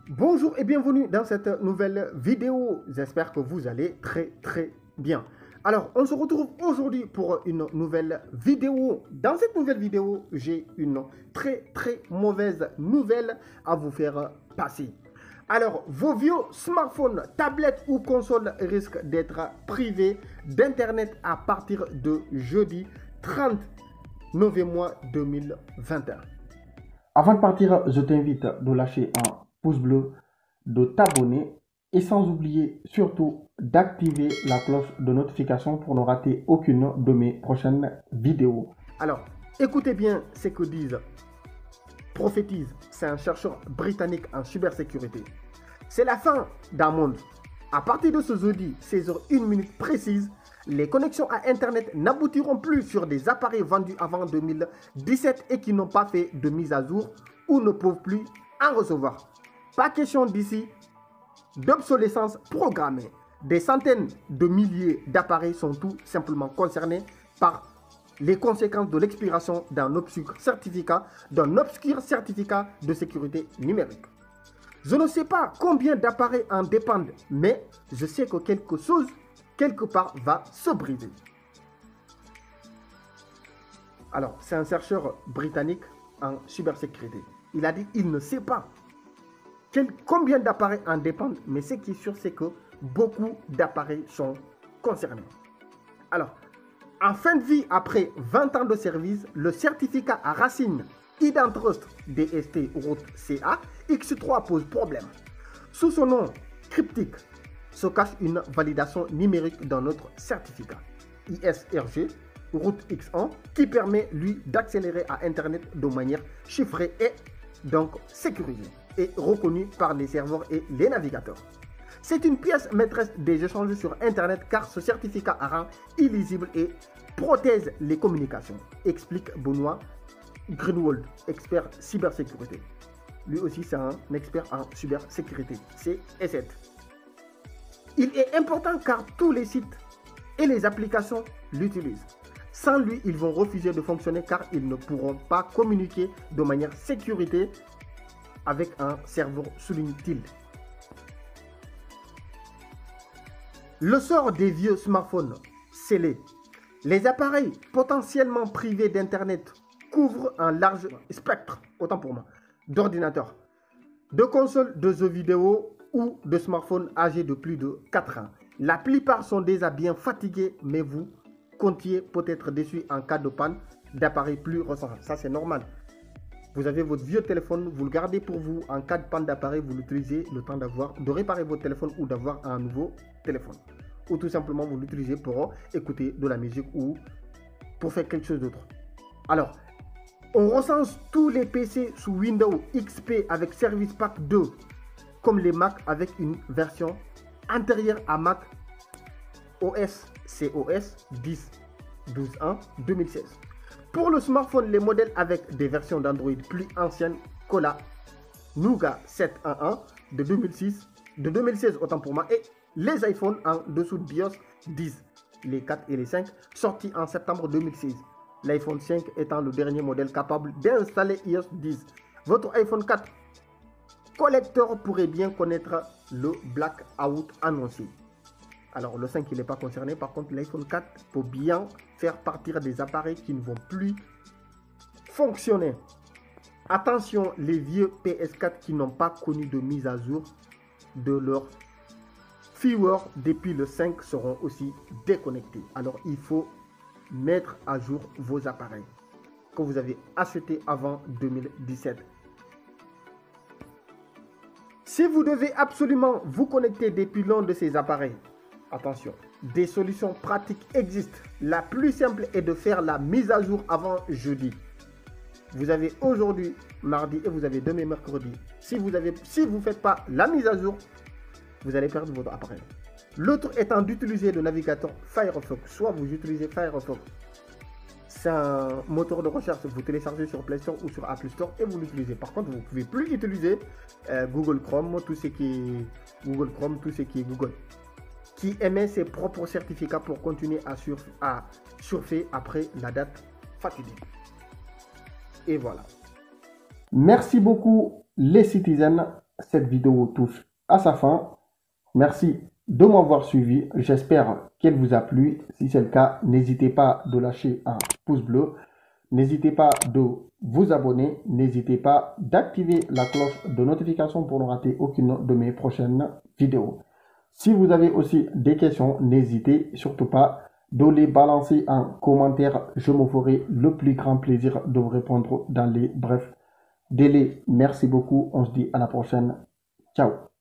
Bonjour et bienvenue dans cette nouvelle vidéo. J'espère que vous allez très bien. Alors, on se retrouve aujourd'hui pour une nouvelle vidéo. Dans cette nouvelle vidéo, j'ai une très mauvaise nouvelle à vous faire passer. Alors, vos vieux smartphones, tablettes ou consoles risquent d'être privés d'Internet à partir de jeudi 30 novembre 2021. Avant de partir, je t'invite de lâcher un pouce bleu, de t'abonner et sans oublier surtout d'activer la cloche de notification pour ne rater aucune de mes prochaines vidéos. Alors, écoutez bien ce que disent Prophétise, c'est un chercheur britannique en cybersécurité. C'est la fin d'un monde. À partir de ce jeudi, 16h01 précise, les connexions à Internet n'aboutiront plus sur des appareils vendus avant 2017 et qui n'ont pas fait de mise à jour ou ne peuvent plus en recevoir. Pas question d'ici d'obsolescence programmée. Des centaines de milliers d'appareils sont tout simplement concernés par les conséquences de l'expiration d'un obscur certificat de sécurité numérique. Je ne sais pas combien d'appareils en dépendent, mais je sais que quelque chose, quelque part, va se briser. Alors, c'est un chercheur britannique en cybersécurité. Il a dit qu'il ne sait pas combien d'appareils en dépendent, mais ce qui est sûr, c'est que beaucoup d'appareils sont concernés. Alors, en fin de vie, après 20 ans de service, le certificat à Racine Identrust DST Route CA X3 pose problème. Sous son nom cryptique se cache une validation numérique dans notre certificat ISRG Route X1 qui permet lui d'accélérer à Internet de manière chiffrée et donc sécurisée et reconnue par les serveurs et les navigateurs. C'est une pièce maîtresse des échanges sur Internet car ce certificat rend illisible et protège les communications, explique Benoît Greenwald, expert cybersécurité. Lui aussi, c'est un expert en cybersécurité, c'est E7. Il est important car tous les sites et les applications l'utilisent. Sans lui, ils vont refuser de fonctionner car ils ne pourront pas communiquer de manière sécurité avec un serveur, souligne-t-il. Le sort des vieux smartphones scellés. Les appareils potentiellement privés d'Internet couvrent un large spectre, autant pour moi, d'ordinateurs, de consoles de jeux vidéo ou de smartphones âgés de plus de 4 ans. La plupart sont déjà bien fatigués, mais vous comptiez peut-être déçu en cas de panne d'appareils plus récents. Ça, c'est normal. Vous avez votre vieux téléphone, vous le gardez pour vous. En cas de panne d'appareil, vous l'utilisez le temps de réparer votre téléphone ou d'avoir un nouveau téléphone. Ou tout simplement, vous l'utilisez pour écouter de la musique ou pour faire quelque chose d'autre. Alors, on recense tous les PC sous Windows XP avec Service Pack 2, comme les Mac avec une version antérieure à Mac OS COS 10.12.1 2016. Pour le smartphone, les modèles avec des versions d'Android plus anciennes que la Nougat 7.1.1 de 2016 autant pour moi, et les iPhones en dessous de BIOS 10, les 4 et les 5, sortis en septembre 2016. L'iPhone 5 étant le dernier modèle capable d'installer iOS 10. Votre iPhone 4 collecteur pourrait bien connaître le blackout annoncé. Alors le 5 il n'est pas concerné, par contre l'iPhone 4 peut bien faire partir des appareils qui ne vont plus fonctionner. Attention, les vieux PS4 qui n'ont pas connu de mise à jour de leur firmware depuis le 5 seront aussi déconnectés. Alors il faut mettre à jour vos appareils que vous avez achetés avant 2017. Si vous devez absolument vous connecter depuis l'un de ces appareils, attention, des solutions pratiques existent. La plus simple est de faire la mise à jour avant jeudi. Vous avez aujourd'hui mardi et vous avez demain mercredi. Si vous ne faites pas la mise à jour, vous allez perdre votre appareil. L'autre étant d'utiliser le navigateur Firefox. Soit vous utilisez Firefox, c'est un moteur de recherche, vous téléchargez sur Play Store ou sur Apple Store et vous l'utilisez. Par contre, vous ne pouvez plus utiliser Google Chrome, tout ce qui est Google, qui émet ses propres certificats pour continuer à surfer après la date fatidique. Et voilà. Merci beaucoup les citizens. cette vidéo touche à sa fin. Merci de m'avoir suivi. J'espère qu'elle vous a plu. Si c'est le cas, n'hésitez pas de lâcher un pouce bleu. N'hésitez pas de vous abonner. N'hésitez pas d'activer la cloche de notification pour ne rater aucune de mes prochaines vidéos. Si vous avez aussi des questions, n'hésitez surtout pas de les balancer en commentaire. Je me ferai le plus grand plaisir de vous répondre dans les brefs délais. Merci beaucoup. On se dit à la prochaine. Ciao.